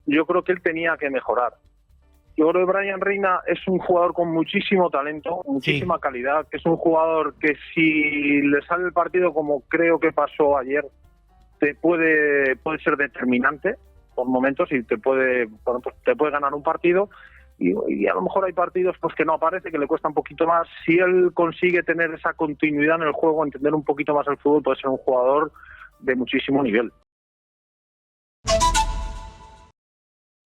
yo creo que él tenía que mejorar. Yo creo que Brian Reina es un jugador con muchísimo talento, muchísima calidad, que es un jugador que si le sale el partido como creo que pasó ayer, te puede ser determinante por momentos y te puede ganar un partido. Y a lo mejor hay partidos pues que no aparece, que le cuesta un poquito más. Si él consigue tener esa continuidad en el juego, entender un poquito más el fútbol, puede ser un jugador de muchísimo nivel.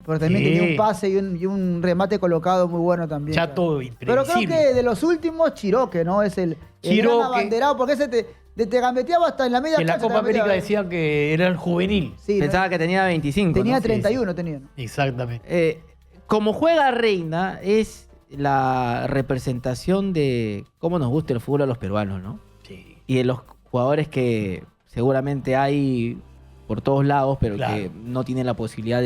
Pero también tenía un pase y un remate colocado muy bueno también. Chato, pero creo que de los últimos, Chiroque, ¿no? Es el gran abanderado, porque ese te gambeteaba hasta en la media cancha. En la Copa América decían que era el juvenil. Sí, pensaba que tenía 25. Tenía ¿no? 31, sí. tenía. Exactamente. Como juega Reina, es la representación de cómo nos gusta el fútbol a los peruanos, ¿no? Sí. Y de los jugadores que seguramente hay por todos lados, pero que no tienen la posibilidad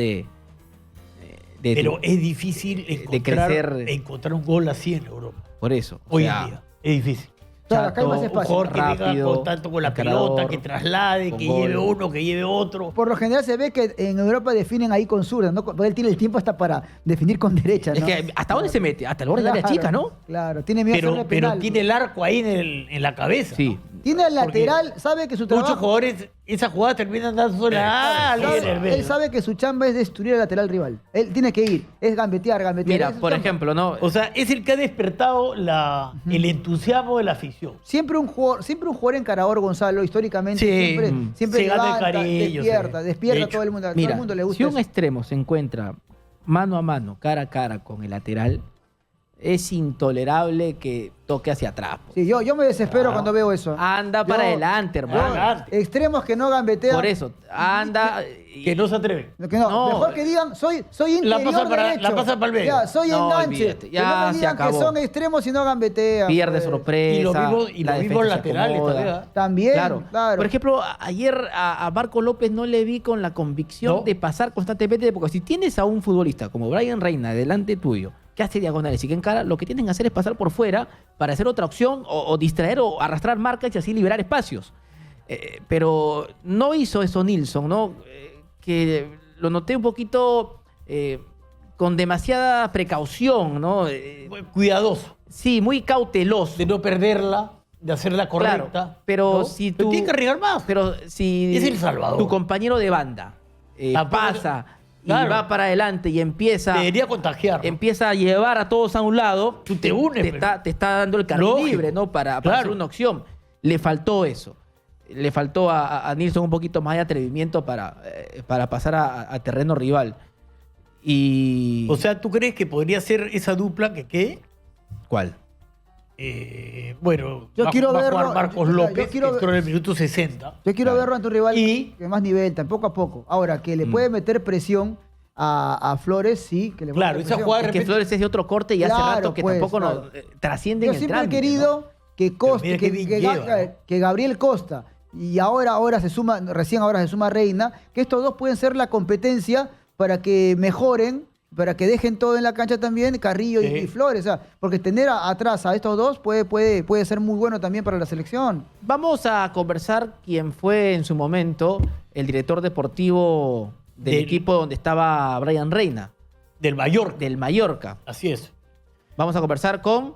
pero es difícil encontrar un gol así en Europa. Por eso. Hoy en día. Es difícil. Claro, acá hay más espacio. Un jugador que tenga contacto con la pelota, que traslade, que lleve uno, que lleve otro. Por lo general se ve que en Europa definen ahí con zurda, ¿no? Porque él tiene el tiempo hasta para definir con derecha, ¿no? Es que ¿hasta dónde se mete? Hasta el borde del área chica, ¿no? Claro, tiene miedo pero tiene el arco ahí en la cabeza. Sí. ¿no? Tiene el lateral, sabe que su trabajo... Muchos jugadores, esa jugada terminan dando él sabe que su chamba es destruir al lateral rival. Él tiene que ir, es gambetear. Mira, por ejemplo, ¿no? O sea, es el que ha despertado el entusiasmo de la afición. Siempre un jugador encarador, Gonzalo, históricamente, siempre se gana levanta, el cariño, despierta a todo el mundo. Mira, todo el mundo le gusta si un eso. extremo se encuentra mano a mano, cara a cara con el lateral, es intolerable que toque hacia atrás. Sí, yo me desespero cuando veo eso. Anda para adelante, hermano. Extremos que no gambetean. Por eso, anda... Que no se atreven. Mejor que digan, soy interior derecho. La pasa para el medio. Ya, soy enganche. Ya que no me digan que son extremos y no gambetean. Pierde sorpresa. Y los mismos laterales también. Claro. Por ejemplo, ayer a Marco López no le vi con la convicción de pasar constantemente, porque si tienes a un futbolista como Brian Reina delante tuyo, que hace diagonales y que encara, lo que tienen que hacer es pasar por fuera para hacer otra opción o distraer o arrastrar marcas y así liberar espacios. Pero no hizo eso Nilsson, ¿no? Que lo noté un poquito con demasiada precaución, ¿no? Cuidadoso. Sí, muy cauteloso. De no perderla, de hacerla correcta. Claro, pero ¿no? si tú... Tiene que arriesgar más. Pero si es El Salvador. Tu compañero de banda pasa... y va para adelante y debería contagiar. Empieza a llevar a todos a un lado. Tú te unes. Te está dando el carril libre, ¿no? Para hacer una opción. Le faltó eso. Le faltó a Nilsson un poquito más de atrevimiento para pasar a terreno rival. O sea, ¿tú crees que podría ser esa dupla que quede? ¿Cuál? Bueno, yo quiero va a verlo, jugar Marcos López, que entró en el minuto 60. Yo quiero verlo ante un rival de más nivel, poco a poco. Ahora, que le puede meter presión a Flores, sí. Que le claro, esa jugada es que Flores es de otro corte y hace rato que tampoco nos trasciende en el trámite. Yo siempre he querido que Gabriel Costa y recién ahora se suma Reina, que estos dos pueden ser la competencia para que mejoren, para que dejen todo en la cancha también, Carrillo y Flores. O sea, porque tener atrás a estos dos puede ser muy bueno también para la selección. Vamos a conversar quién fue en su momento el director deportivo del equipo donde estaba Brian Reina. Del Mallorca. Así es. Vamos a conversar con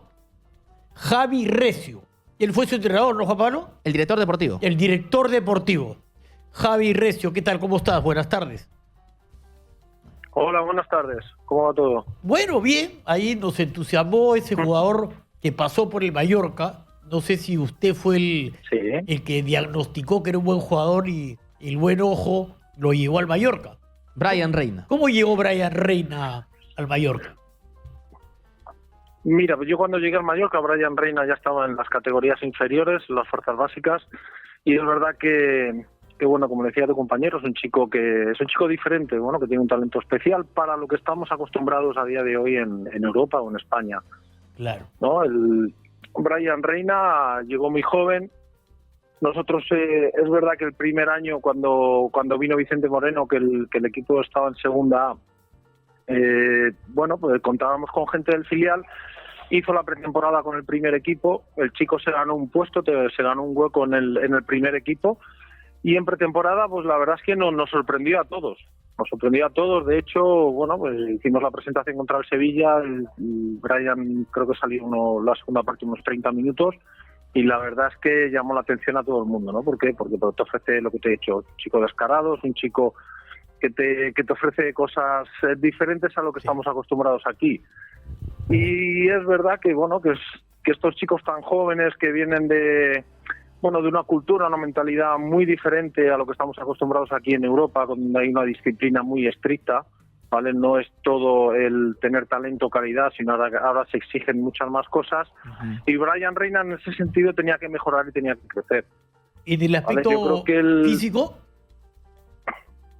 Javi Recio. Él fue su entrenador, ¿no, Juan Pablo? El director deportivo. El director deportivo. Javi Recio, ¿qué tal? ¿Cómo estás? Buenas tardes. Hola, buenas tardes. ¿Cómo va todo? Bueno, bien. Ahí nos entusiasmó ese jugador que pasó por el Mallorca. No sé si usted fue el que diagnosticó que era un buen jugador y el buen ojo lo llevó al Mallorca. Brian Reina. ¿Cómo llegó Brian Reina al Mallorca? Mira, yo cuando llegué al Mallorca, Brian Reina ya estaba en las categorías inferiores, las fuerzas básicas, y es verdad que bueno, como decía tu compañero, es un chico diferente, bueno, que tiene un talento especial para lo que estamos acostumbrados a día de hoy en Europa o en España. Claro. ¿No? El Brian Reina llegó muy joven. Nosotros, es verdad que el primer año, cuando vino Vicente Moreno, que el equipo estaba en segunda A, bueno, pues contábamos con gente del filial, hizo la pretemporada con el primer equipo, el chico se ganó un puesto, se ganó un hueco en el primer equipo, y en pretemporada, pues la verdad es que nos sorprendió a todos, Nos sorprendió a todos. De hecho, bueno, pues hicimos la presentación contra el Sevilla. Brian creo que salió la segunda parte unos 30 minutos. Y la verdad es que llamó la atención a todo el mundo, ¿no? ¿Por qué? Porque te ofrece lo que te he dicho, un chico descarado, es un chico que te ofrece cosas diferentes a lo que estamos acostumbrados aquí. Y es verdad que, bueno, que estos chicos tan jóvenes que vienen de una cultura, una mentalidad muy diferente a lo que estamos acostumbrados aquí en Europa, donde hay una disciplina muy estricta, ¿vale? No es todo el tener talento, calidad, sino ahora se exigen muchas más cosas. Y Brian Reina en ese sentido tenía que mejorar y tenía que crecer. ¿Y en el aspecto físico?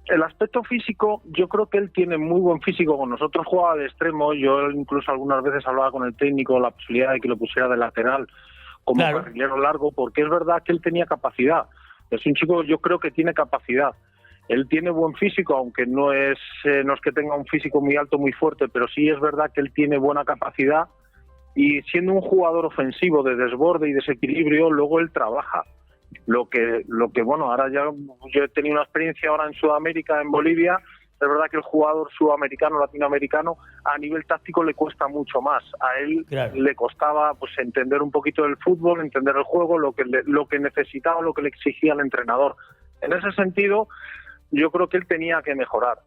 El aspecto físico, yo creo que él tiene muy buen físico. Con nosotros jugaba de extremo, yo incluso algunas veces hablaba con el técnico la posibilidad de que lo pusiera de lateral como carrilero largo, porque es verdad que él tenía capacidad. Es un chico, yo creo que tiene capacidad. Él tiene buen físico, aunque no es que tenga un físico muy alto, muy fuerte, pero sí es verdad que él tiene buena capacidad y siendo un jugador ofensivo de desborde y desequilibrio, luego él trabaja. Lo que bueno, ahora yo he tenido una experiencia ahora en Sudamérica, en Bolivia. Es verdad que el jugador sudamericano, latinoamericano, a nivel táctico le cuesta mucho más. A él le costaba pues entender un poquito del fútbol, entender el juego, lo que necesitaba, lo que le exigía el entrenador. En ese sentido, yo creo que él tenía que mejorar.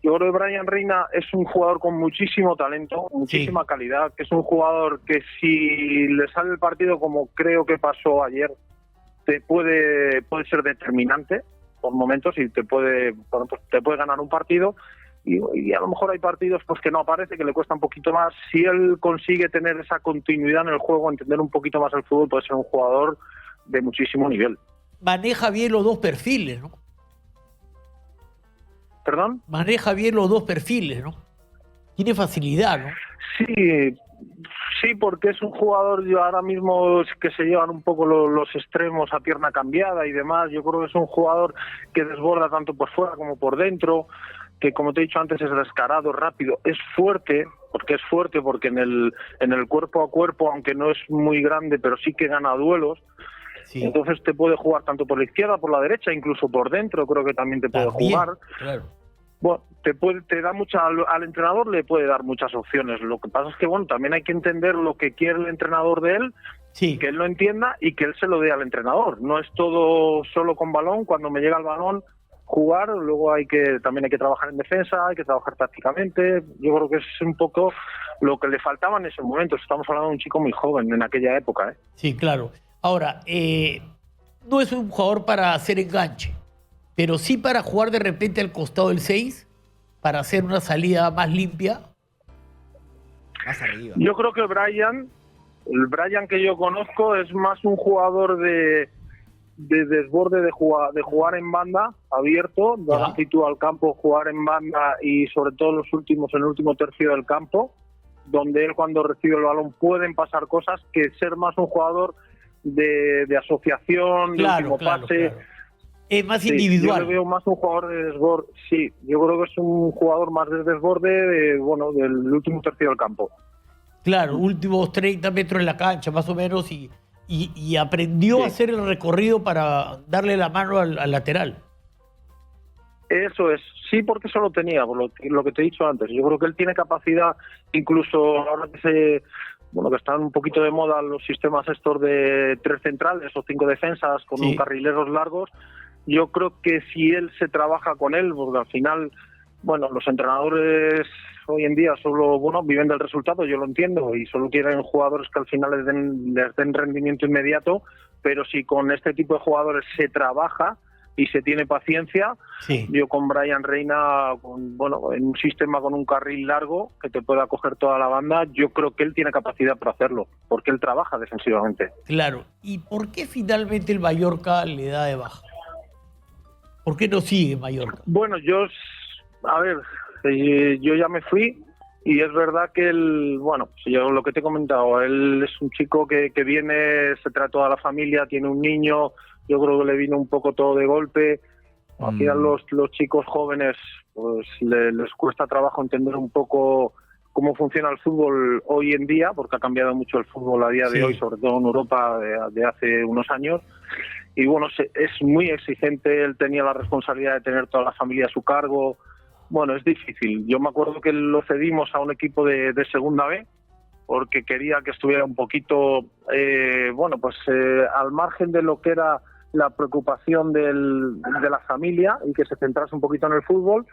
Yo creo que Brian Reina es un jugador con muchísimo talento, muchísima calidad, que es un jugador que si le sale el partido como creo que pasó ayer, puede ser determinante por momentos y te puede ganar un partido y a lo mejor hay partidos pues que no aparece, que le cuesta un poquito más. Si él consigue tener esa continuidad en el juego, entender un poquito más el fútbol, puede ser un jugador de muchísimo nivel. Maneja bien los dos perfiles, ¿no? ¿Perdón? Maneja bien los dos perfiles, ¿no? Tiene facilidad, ¿no? Sí, porque es un jugador ahora mismo que se llevan un poco los extremos a pierna cambiada y demás. Yo creo que es un jugador que desborda tanto por fuera como por dentro, que como te he dicho antes es descarado, rápido, es fuerte porque en el cuerpo a cuerpo, aunque no es muy grande, pero sí que gana duelos. Sí. Entonces te puede jugar tanto por la izquierda, por la derecha, incluso por dentro, creo que también te puede jugar. Claro. Bueno, te da al entrenador le puede dar muchas opciones. Lo que pasa es que bueno, también hay que entender lo que quiere el entrenador de él, que él lo entienda y que él se lo dé al entrenador. No es todo solo con balón, cuando me llega el balón jugar, luego también hay que trabajar en defensa, hay que trabajar tácticamente. Yo creo que es un poco lo que le faltaba en ese momento. Estamos hablando de un chico muy joven en aquella época, ¿eh? Sí, claro. Ahora, no es un jugador para hacer enganche, pero sí para jugar de repente al costado del 6, para hacer una salida más limpia. Más arriba. Yo creo que el Brian que yo conozco es más un jugador de desborde, de jugar en banda, abierto, dar actitud al campo, jugar en banda y sobre todo en el último tercio del campo, donde él cuando recibe el balón pueden pasar cosas, que ser más un jugador de asociación, de último pase. Claro. Es más individual. Yo le veo más un jugador de desborde. Sí, yo creo que es un jugador más de desborde, del último tercio del campo. Claro, últimos 30 metros en la cancha, más o menos, y aprendió a hacer el recorrido para darle la mano al lateral. Eso es, sí, porque eso lo tenía, por lo que te he dicho antes. Yo creo que él tiene capacidad, incluso ahora que están un poquito de moda los sistemas estos de 3 centrales o 5 defensas con un carrileros largos. Yo creo que si él se trabaja con él, porque al final, los entrenadores hoy en día solo, viven del resultado, yo lo entiendo, y solo quieren jugadores que al final les den rendimiento inmediato, pero si con este tipo de jugadores se trabaja y se tiene paciencia, yo con Brian Reina, en un sistema con un carril largo que te pueda coger toda la banda, yo creo que él tiene capacidad para hacerlo, porque él trabaja defensivamente. Claro, ¿y por qué finalmente el Mallorca le da de baja? ¿Por qué no sigue Mallorca? Bueno, yo ya me fui y es verdad que yo lo que te he comentado, él es un chico que viene, se trae toda la familia, tiene un niño, yo creo que le vino un poco todo de golpe. Al final los chicos jóvenes pues les cuesta trabajo entender un poco cómo funciona el fútbol hoy en día, porque ha cambiado mucho el fútbol a día de hoy, sobre todo en Europa de hace unos años. Y es muy exigente, él tenía la responsabilidad de tener toda la familia a su cargo, Bueno, es difícil. Yo me acuerdo que lo cedimos a un equipo de segunda B porque quería que estuviera un poquito, al margen de lo que era la preocupación de la familia y que se centrase un poquito en el fútbol.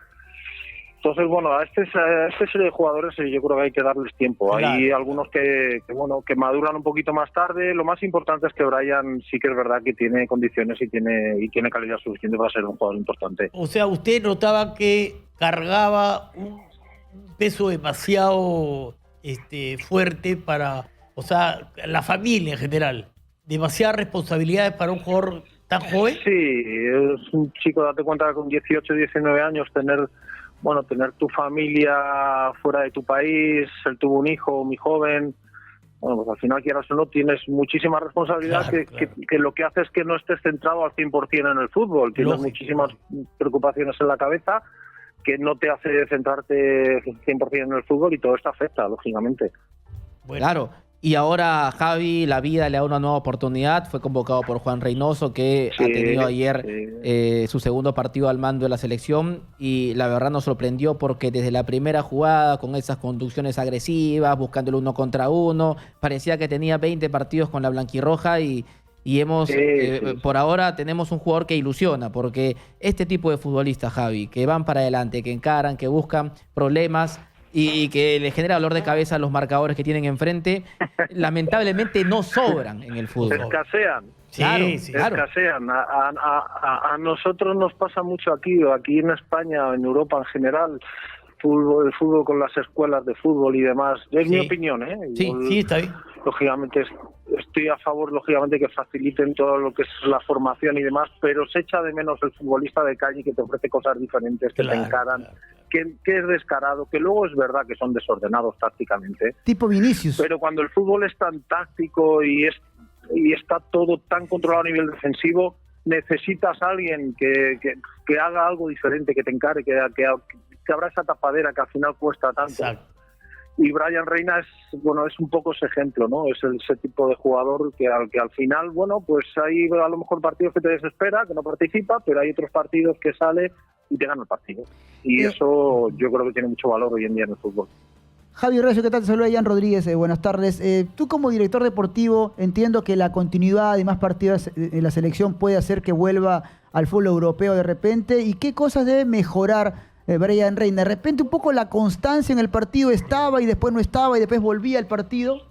Entonces, bueno, a este serie de jugadores yo creo que hay que darles tiempo. Claro. Hay algunos que maduran un poquito más tarde. Lo más importante es que Brian sí que es verdad que tiene condiciones y tiene calidad suficiente para ser un jugador importante. O sea, usted notaba que cargaba un peso demasiado fuerte para, o sea, la familia en general. Demasiadas responsabilidades para un jugador tan joven. Sí, es un chico, date cuenta, con 18, 19 años, tener tu familia fuera de tu país, él tuvo un hijo muy joven, bueno, pues al final, quieras o no, tienes muchísima responsabilidad. Claro, que lo que hace es que no estés centrado al 100% en el fútbol, tienes muchísimas preocupaciones en la cabeza que no te hace centrarte 100% en el fútbol y todo esto afecta, lógicamente. Bueno. Claro. Y ahora Javi, la vida le da una nueva oportunidad. Fue convocado por Juan Reynoso, que ha tenido ayer su segundo partido al mando de la selección. Y la verdad nos sorprendió porque desde la primera jugada, con esas conducciones agresivas, buscando el 1 contra 1, parecía que tenía 20 partidos con la blanquirroja y hemos, por ahora tenemos un jugador que ilusiona, porque este tipo de futbolistas, Javi, que van para adelante, que encaran, que buscan problemas y que le genera dolor de cabeza a los marcadores que tienen enfrente, lamentablemente no sobran en el fútbol. Escasean. Claro, claro. Escasean. A nosotros nos pasa mucho aquí en España, en Europa en general, el fútbol con las escuelas de fútbol y demás. Es mi opinión, ¿eh? Sí, está bien. Lógicamente estoy a favor, lógicamente, que faciliten todo lo que es la formación y demás, pero se echa de menos el futbolista de calle que te ofrece cosas diferentes, que te encaran, que es descarado, que luego es verdad que son desordenados tácticamente. Tipo Vinicius. Pero cuando el fútbol es tan táctico y está todo tan controlado a nivel defensivo, necesitas a alguien que haga algo diferente, que te encare, que abra esa tapadera que al final cuesta tanto. Exacto. Y Brian Reina es un poco ese ejemplo, ¿no? Es ese tipo de jugador que al final, pues hay a lo mejor partidos que te desespera, que no participa, pero hay otros partidos que sale y te gana el partido. Y eso yo creo que tiene mucho valor hoy en día en el fútbol. Javi Recio, ¿qué tal? Te saluda Ian Rodríguez, buenas tardes. Tú como director deportivo, entiendo que la continuidad de más partidos en la selección puede hacer que vuelva al fútbol europeo de repente. ¿Y qué cosas debe mejorar Brian Reina? De repente un poco la constancia en el partido, estaba y después no estaba y después volvía al partido.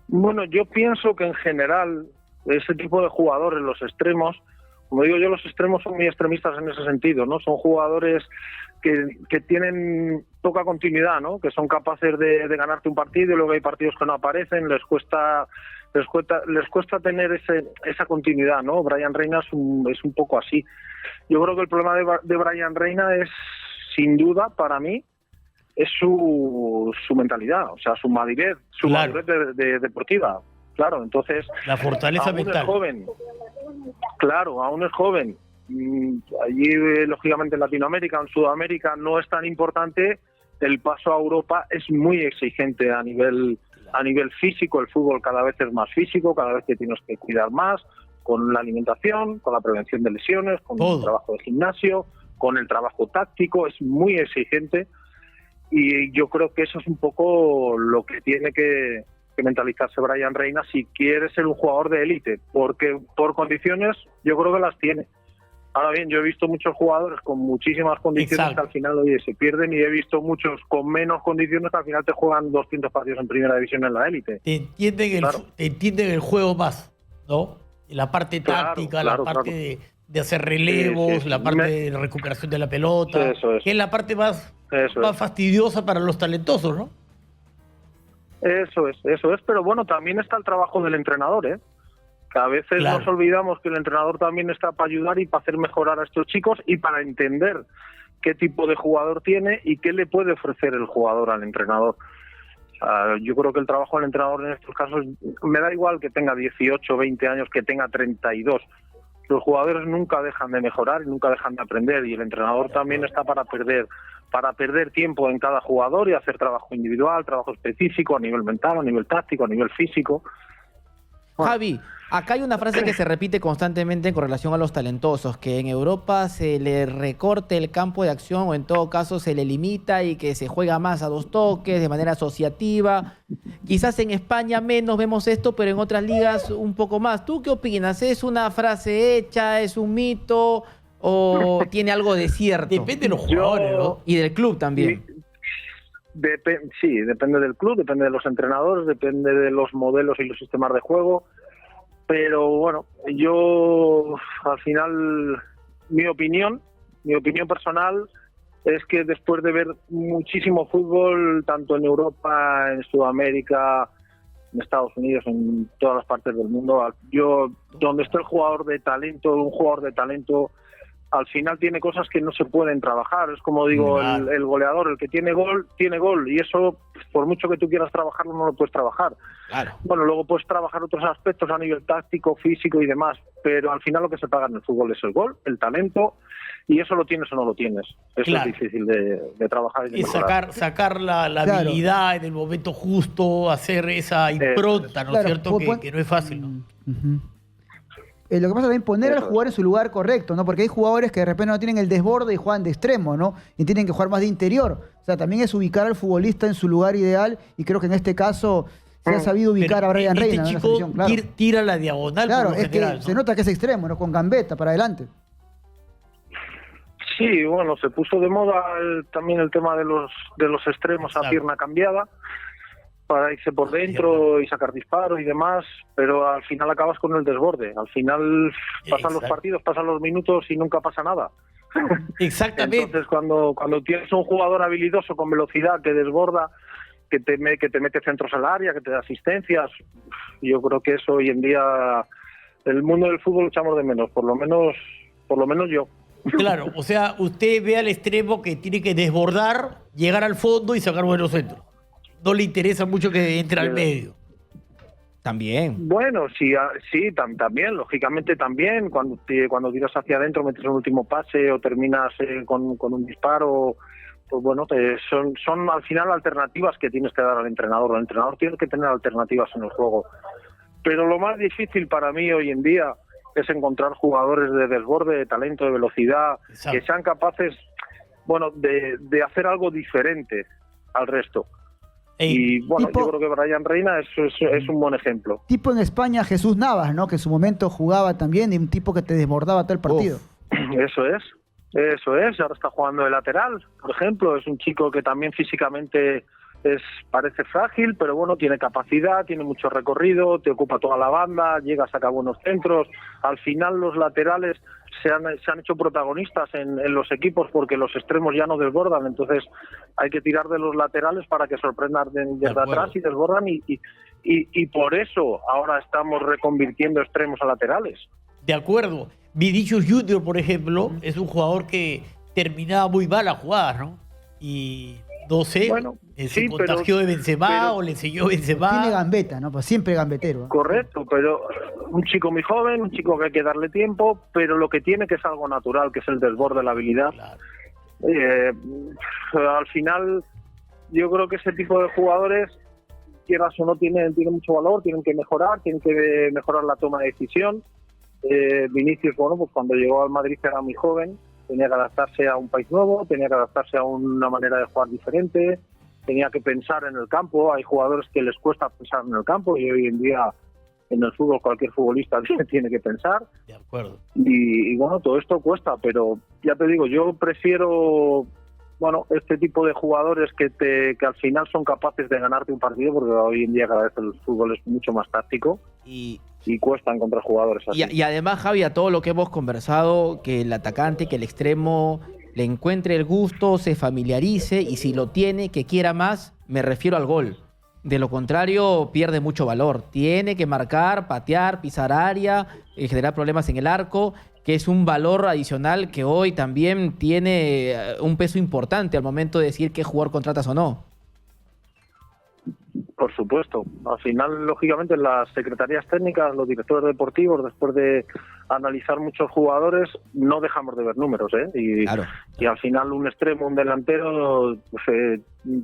Bueno, yo pienso que en general ese tipo de jugadores, los extremos, como digo yo, los extremos son muy extremistas en ese sentido, ¿no? Son jugadores que tienen poca continuidad, ¿no? Que son capaces de ganarte un partido y luego hay partidos que no aparecen, les cuesta tener esa continuidad, ¿no? Brian Reina es un poco así. Yo creo que el problema de Brian Reina es, sin duda, para mí, es su mentalidad, o sea, su madurez, madurez deportiva. Claro, entonces... La fortaleza mental. Es joven. Claro, aún es joven. Allí, lógicamente, en Latinoamérica, en Sudamérica, no es tan importante. El paso a Europa es muy exigente a nivel físico. El fútbol cada vez es más físico, cada vez te tienes que cuidar más, con la alimentación, con la prevención de lesiones, con el trabajo de gimnasio, con el trabajo táctico. Es muy exigente y yo creo que eso es un poco lo que tiene que mentalizarse Brian Reina si quiere ser un jugador de élite, porque por condiciones yo creo que las tiene. Ahora bien, yo he visto muchos jugadores con muchísimas condiciones que al final se pierden, y he visto muchos con menos condiciones que al final te juegan 200 partidos en primera división en la élite. Te entienden el juego más, ¿no? La parte táctica, la parte de hacer relevos, la parte de recuperación de la pelota, que es la parte más fastidiosa para los talentosos, ¿no? Eso es, pero bueno, también está el trabajo del entrenador, ¿eh? Que a veces nos olvidamos que el entrenador también está para ayudar y para hacer mejorar a estos chicos y para entender qué tipo de jugador tiene y qué le puede ofrecer el jugador al entrenador. O sea, yo creo que el trabajo del entrenador en estos casos, me da igual que tenga 18, 20 años, que tenga 32. Los jugadores nunca dejan de mejorar y nunca dejan de aprender, y el entrenador también está para perder tiempo en cada jugador y hacer trabajo individual, trabajo específico a nivel mental, a nivel táctico, a nivel físico. Javi, acá hay una frase que se repite constantemente con relación a los talentosos, que en Europa se le recorte el campo de acción o en todo caso se le limita y que se juega más a 2 toques, de manera asociativa. Quizás en España menos vemos esto, pero en otras ligas un poco más. ¿Tú qué opinas? ¿Es una frase hecha? ¿Es un mito? ¿O tiene algo de cierto? Depende de los jugadores, ¿no? Y del club también. Sí, depende del club, depende de los entrenadores, depende de los modelos y los sistemas de juego. Pero bueno, yo al final, mi opinión personal es que después de ver muchísimo fútbol, tanto en Europa, en Sudamérica, en Estados Unidos, en todas las partes del mundo, yo donde esté el jugador de talento, un jugador de talento, al final tiene cosas que no se pueden trabajar. Es como digo, claro. el goleador, el que tiene gol, y eso, por mucho que tú quieras trabajarlo, no lo puedes trabajar. Claro. Bueno, luego puedes trabajar otros aspectos a nivel táctico, físico y demás, pero al final lo que se paga en el fútbol es el gol, el talento, y eso lo tienes o no lo tienes. Eso es difícil de trabajar y de sacar la habilidad en el momento justo, hacer esa impronta, ¿no es cierto? Que no es fácil, ¿no? Lo que pasa también poner al jugador en su lugar correcto, ¿no? Porque hay jugadores que de repente no tienen el desborde y juegan de extremo, ¿no? Y tienen que jugar más de interior. O sea, también es ubicar al futbolista en su lugar ideal, y creo que en este caso se ha sabido ubicar a Brian Reina. Este chico tira la diagonal, claro, por lo general, que se nota que es extremo, ¿no? Con gambeta para adelante. Sí, bueno, se puso de moda también el tema de los extremos a pierna cambiada, para irse por dentro y sacar disparos y demás, pero al final acabas con el desborde. Al final pasan los partidos, pasan los minutos y nunca pasa nada. Exactamente. Entonces, cuando tienes un jugador habilidoso con velocidad que desborda, que te mete centros al área, que te da asistencias, yo creo que eso hoy en día el mundo del fútbol echamos de menos, por lo menos yo. Claro, o sea, usted ve al extremo que tiene que desbordar, llegar al fondo y sacar buenos centros. No le interesa mucho que entre al medio. También. Bueno, sí, también, lógicamente también. Cuando tiras hacia adentro, metes un último pase o terminas con un disparo, pues bueno, son al final alternativas que tienes que dar al entrenador. El entrenador tiene que tener alternativas en el juego. Pero lo más difícil para mí hoy en día es encontrar jugadores de desborde, de talento, de velocidad, que sean capaces, bueno, de hacer algo diferente al resto. Y bueno, yo creo que Brian Reina es un buen ejemplo. Tipo en España Jesús Navas, ¿no? Que en su momento jugaba también, y un tipo que te desbordaba todo el partido. Eso es. Ahora está jugando de lateral, por ejemplo. Es un chico que también físicamente parece frágil, pero bueno, tiene capacidad, tiene mucho recorrido, te ocupa toda la banda, llega a sacar buenos centros. Al final los laterales se han hecho protagonistas en los equipos porque los extremos ya no desbordan, entonces hay que tirar de los laterales para que sorprendan desde atrás y desbordan, y por eso ahora estamos reconvirtiendo extremos a laterales. De acuerdo. Vinicius Junior, por ejemplo, es un jugador que terminaba muy mal a jugar, ¿no? Y no sé, bueno, se contagió de Benzema o le enseñó Benzema. Tiene gambeta, ¿no? Pues siempre gambetero. Correcto, pero un chico muy joven, un chico que hay que darle tiempo, pero lo que tiene que es algo natural, que es el desborde, la habilidad. Claro. Al final, yo creo que ese tipo de jugadores, quieras o no, tienen mucho valor, tienen que mejorar la toma de decisión. Vinicius, bueno, pues cuando llegó al Madrid era muy joven, tenía que adaptarse a un país nuevo, tenía que adaptarse a una manera de jugar diferente, tenía que pensar en el campo. Hay jugadores que les cuesta pensar en el campo, y hoy en día en el fútbol cualquier futbolista tiene que pensar. De acuerdo. Y bueno, todo esto cuesta, pero ya te digo, yo prefiero, bueno, este tipo de jugadores que al final son capaces de ganarte un partido, porque hoy en día cada vez el fútbol es mucho más táctico y cuesta encontrar jugadores así. Y además, Javi, a todo lo que hemos conversado, que el atacante, que el extremo le encuentre el gusto, se familiarice, y si lo tiene, que quiera más, me refiero al gol. De lo contrario, pierde mucho valor. Tiene que marcar, patear, pisar área, generar problemas en el arco, que es un valor adicional que hoy también tiene un peso importante al momento de decidir qué jugador contratas o no. Por supuesto. Al final, lógicamente, las secretarías técnicas, los directores deportivos, después de analizar muchos jugadores, no dejamos de ver números, ¿eh? Y al final un extremo, un delantero, pues,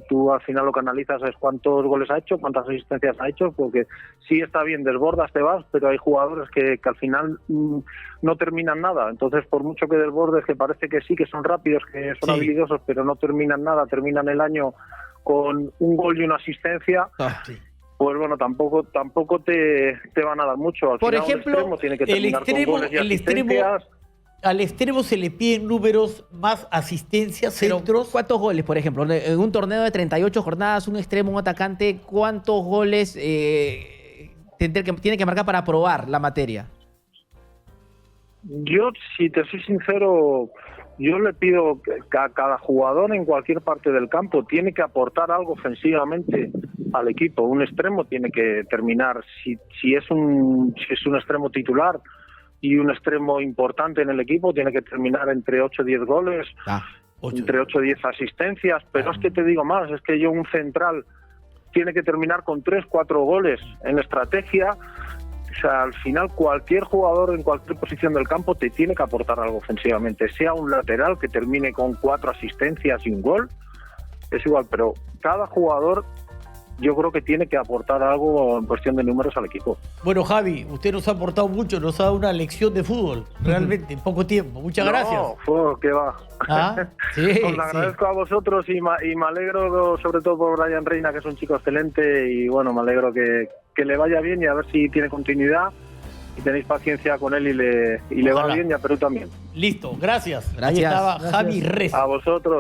tú al final lo que analizas es cuántos goles ha hecho, cuántas asistencias ha hecho, porque sí está bien, desbordas, te vas, pero hay jugadores que al final no terminan nada. Entonces, por mucho que desbordes, que parece que sí, que son rápidos, que son habilidosos, pero no terminan nada, terminan el año con un gol y una asistencia, pues bueno, tampoco te van a dar mucho. Al Por final, ejemplo, un extremo tiene que terminar con goles y asistencias. Al extremo se le piden números más asistencias, centros. ¿Cuántos goles, por ejemplo? En un torneo de 38 jornadas, un extremo, un atacante, ¿cuántos goles tiene que marcar para aprobar la materia? Yo, si te soy sincero, yo le pido que a cada jugador en cualquier parte del campo tiene que aportar algo ofensivamente al equipo. Un extremo tiene que terminar, si es un extremo titular y un extremo importante en el equipo, tiene que terminar entre 8 y 10 goles, entre 8 y 10 asistencias, pero es que te digo más, es que un central tiene que terminar con 3, 4 goles en estrategia. O sea, al final cualquier jugador en cualquier posición del campo te tiene que aportar algo ofensivamente, sea un lateral que termine con 4 asistencias y un gol, es igual, pero cada jugador yo creo que tiene que aportar algo en cuestión de números al equipo. Bueno, Javi, usted nos ha aportado mucho, nos ha dado una lección de fútbol, realmente, en poco tiempo. Muchas gracias. No, ¿qué va? Sí, os agradezco a vosotros y me alegro sobre todo por Brian Reina, que es un chico excelente, y bueno, me alegro que le vaya bien y a ver si tiene continuidad y tenéis paciencia con él y le va bien, y a Perú también. Listo, gracias. Gracias. Ahí estaba Gracias. Javi Reza. A vosotros.